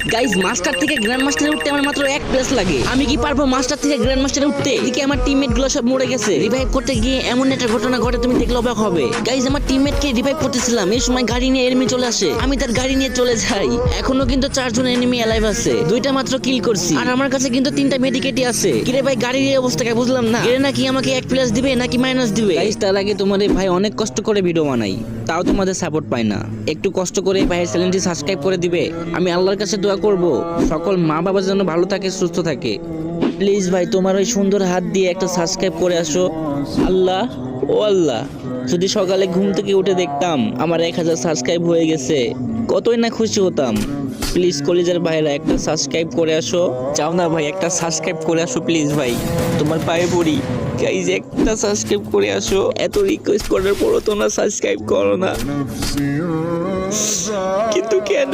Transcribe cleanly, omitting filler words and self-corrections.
Guys master থেকে grand মাস্টারে উঠতে আমার মাত্র 1 প্লেস লাগে। আমি কি পারবো মাস্টার থেকে গ্র্যান্ড মাস্টারে উঠতে? এদিকে আমার টিমমেট গুলো সব মরে গেছে। রিভাইভ করতে গিয়ে এমন একটা ঘটনা ঘটে তুমি দেখলে অবাক হবে। গাইজ আমার টিমমেট কে রিভাইভ করতেছিলাম, এই সময় গাড়ি নিয়ে এনিমি চলে আসে। আমি তার গাড়ি নিয়ে চলে যাই। এখনো কিন্তু 4 জন এনিমি অ্যালাইভ আছে, 2টা মাত্র কিল করছি। আর আমার কাছে কিন্তু 3টা মেডিকেটই আছে। কিরে ভাই গাড়ির এই অবস্থাকে বুঝলাম না, এর নাকি আমাকে 1 প্লাস দিবে নাকি মাইনাস দিবে? গাইজ তার আগে তোমাদের ভাই অনেক কষ্ট করে ভিডিও বানাই, তাও তোমাদের সাপোর্ট পাই না। একটু কষ্ট করে ভাইয়ের চ্যানেলটি সাবস্ক্রাইব করে দিবে। আমি আল্লাহর কাছে দোয়া করব সকল মা বাবা যেন ভালো থাকে, সুস্থ থাকে। প্লিজ ভাই তোমার ওই সুন্দর হাত দিয়ে একটা সাবস্ক্রাইব করে আসো। আল্লাহ ও আল্লাহ, যদি সকালে ঘুম থেকে উঠে দেখতাম আমার 1000 সাবস্ক্রাইব হয়ে গেছে, কতই না খুশি হতাম। প্লিজ কলিজার ভাইরা একটা সাবস্ক্রাইব করে আসো। চাও না ভাই একটা সাবস্ক্রাইব করে আসো প্লিজ ভাই, তোমার পায়ে পড়ি। গাইজ একটা সাবস্ক্রাইব করে আসো। এত রিকোয়েস্ট করার পরও তোমরা সাবস্ক্রাইব করো না, কিন্তু কেন?